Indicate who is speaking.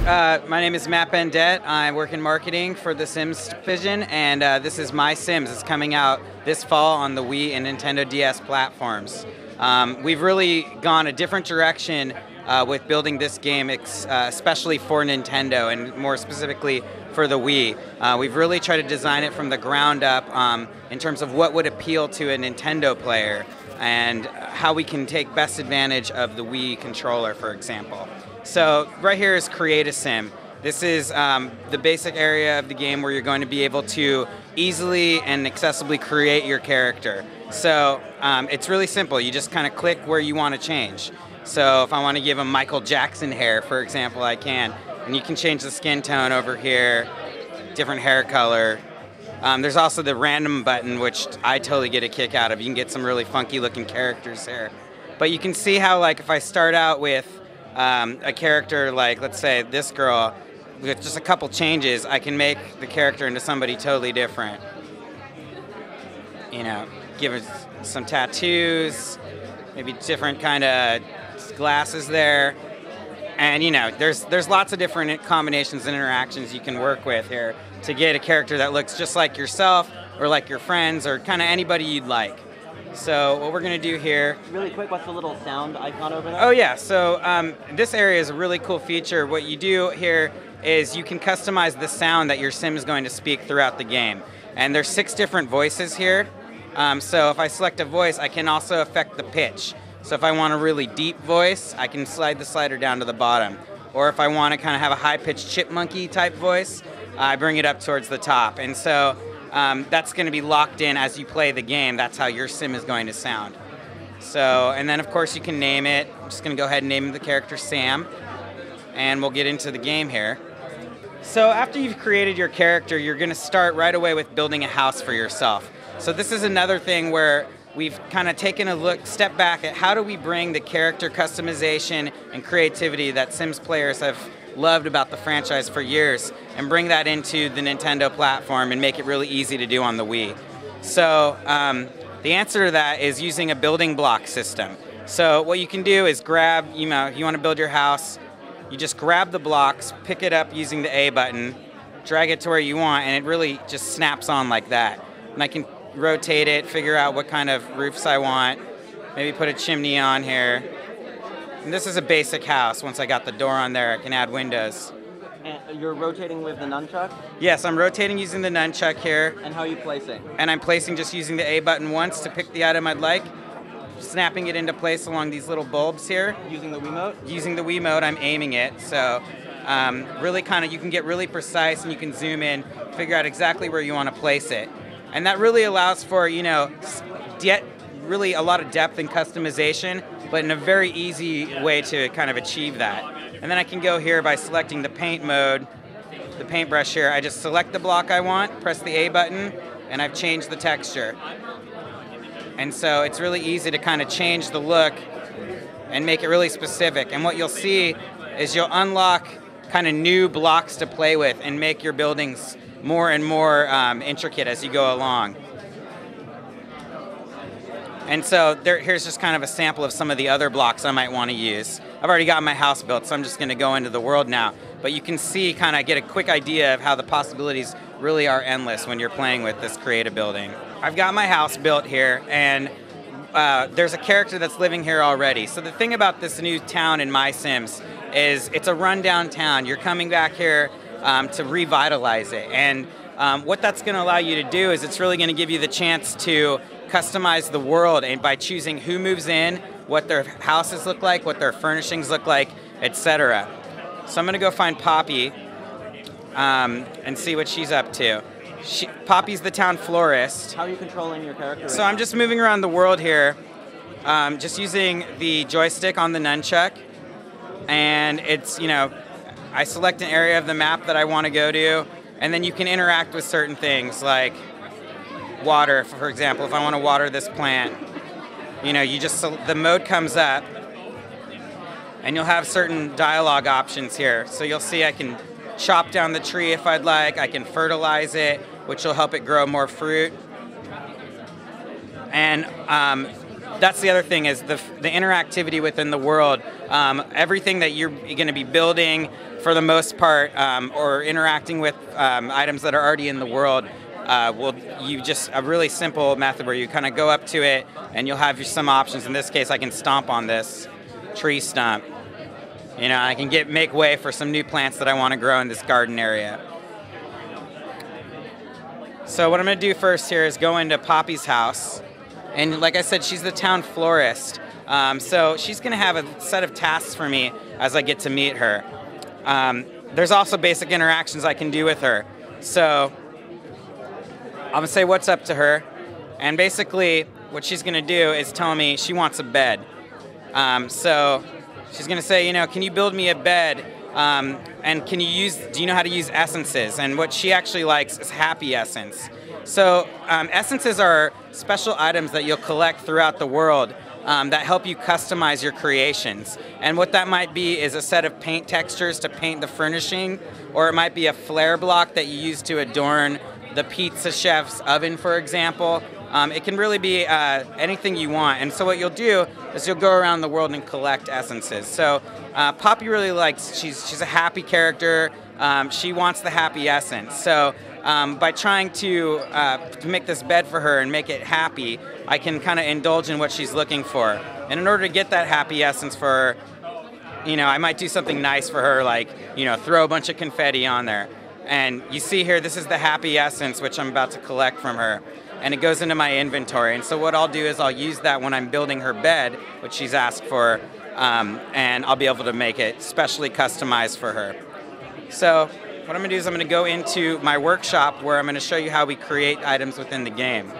Speaker 1: My name is Matt Bendett. I work in marketing for the Sims division, and this is MySims. It's coming out this fall on the Wii and Nintendo DS platforms. We've really gone a different direction with building this game, especially for Nintendo, and more specifically for the Wii. We've really tried to design it from the ground up in terms of what would appeal to a Nintendo player and how we can take best advantage of the Wii controller, for example. So right here is Create a Sim. This is the basic area of the game where you're going to be able to easily and accessibly create your character. So it's really simple. You just kind of click where you want to change. So if I want to give him Michael Jackson hair, for example, I can. And you can change the skin tone over here, different hair color. There's also the random button, which I totally get a kick out of. You can get some really funky looking characters here. But you can see how, like, if I start out with a character like, let's say, this girl, with just a couple changes, I can make the character into somebody totally different. You know, give her some tattoos, maybe different kind of glasses there. And, you know, there's lots of different combinations and interactions you can work with here to get a character that looks just like yourself or like your friends or kind of anybody you'd like. So what we're going to do here...
Speaker 2: Really quick, what's the little sound icon over there?
Speaker 1: Oh yeah, so this area is a really cool feature. What you do here is you can customize the sound that your sim is going to speak throughout the game. And there's 6 different voices here. So if I select a voice, I can also affect the pitch. So if I want a really deep voice, I can slide the slider down to the bottom. Or if I want to kind of have a high-pitched chipmunky type voice, I bring it up towards the top. And so that's going to be locked in as you play the game. That's how your sim is going to sound. So, and then of course you can name it. I'm just going to go ahead and name the character Sam. And we'll get into the game here. So after you've created your character, you're going to start right away with building a house for yourself. So this is another thing where we've kind of taken a step back at how do we bring the character customization and creativity that Sims players have loved about the franchise for years and bring that into the Nintendo platform and make it really easy to do on the Wii. So the answer to that is using a building block system. So what you can do is grab, you know, if you want to build your house, you just grab the blocks, pick it up using the A button, drag it to where you want, and it really just snaps on like that. And I can rotate it, figure out what kind of roofs I want, maybe put a chimney on here. And this is a basic house. Once I got the door on there, I can add windows.
Speaker 2: And you're rotating with the nunchuck?
Speaker 1: Yes, I'm rotating using the nunchuck here.
Speaker 2: And how are you placing?
Speaker 1: And I'm placing just using the A button once to pick the item I'd like, snapping it into place along these little bulbs here.
Speaker 2: Using the Wiimote?
Speaker 1: Using the Wiimote, I'm aiming it. So really kind of, you can get really precise and you can zoom in, figure out exactly where you want to place it. And that really allows for, you know, really a lot of depth and customization, but in a very easy way to kind of achieve that. And then I can go here by selecting the paint mode, the paintbrush here. I just select the block I want, press the A button, and I've changed the texture. And so it's really easy to kind of change the look and make it really specific. And what you'll see is you'll unlock kind of new blocks to play with and make your buildings more and more intricate as you go along. And so here's just kind of a sample of some of the other blocks I might want to use. I've already got my house built, so I'm just going to go into the world now. But you can see, kind of get a quick idea of how the possibilities really are endless when you're playing with this creative building. I've got my house built here, and there's a character that's living here already. So the thing about this new town in MySims is it's a rundown town. You're coming back here to revitalize it. And what that's going to allow you to do is it's really going to give you the chance to customize the world, and by choosing who moves in, what their houses look like, what their furnishings look like, etc. So I'm going to go find Poppy and see what she's up to. Poppy's the town florist.
Speaker 2: How are you controlling your character?
Speaker 1: So I'm just moving around the world here, just using the joystick on the nunchuck, and it's, you know, I select an area of the map that I want to go to, and then you can interact with certain things like water, for example. If I want to water this plant, you know, the mode comes up, and you'll have certain dialogue options here. So you'll see I can chop down the tree if I'd like, I can fertilize it, which will help it grow more fruit. And that's the other thing is the interactivity within the world. Everything that you're going to be building, for the most part, or interacting with items that are already in the world, a really simple method where you kind of go up to it and you'll have some options. In this case, I can stomp on this tree stump. You know, I can make way for some new plants that I want to grow in this garden area. So what I'm going to do first here is go into Poppy's house. And like I said, she's the town florist. So she's going to have a set of tasks for me as I get to meet her. There's also basic interactions I can do with her. So I'm going to say what's up to her. And basically what she's going to do is tell me she wants a bed. So she's going to say, you know, can you build me a bed? And do you know how to use essences? And what she actually likes is happy essence. So essences are special items that you'll collect throughout the world that help you customize your creations. And what that might be is a set of paint textures to paint the furnishing, or it might be a flare block that you use to adorn the pizza chef's oven, for example. It can really be anything you want. And so what you'll do is you'll go around the world and collect essences. So Poppy really likes, she's a happy character. She wants the happy essence. So by trying to make this bed for her and make it happy, I can kind of indulge in what she's looking for. And in order to get that happy essence for her, you know, I might do something nice for her, like, you know, throw a bunch of confetti on there. And you see here, this is the happy essence, which I'm about to collect from her. And it goes into my inventory. And so what I'll do is I'll use that when I'm building her bed, which she's asked for, and I'll be able to make it specially customized for her. So what I'm going to do is I'm going to go into my workshop where I'm going to show you how we create items within the game.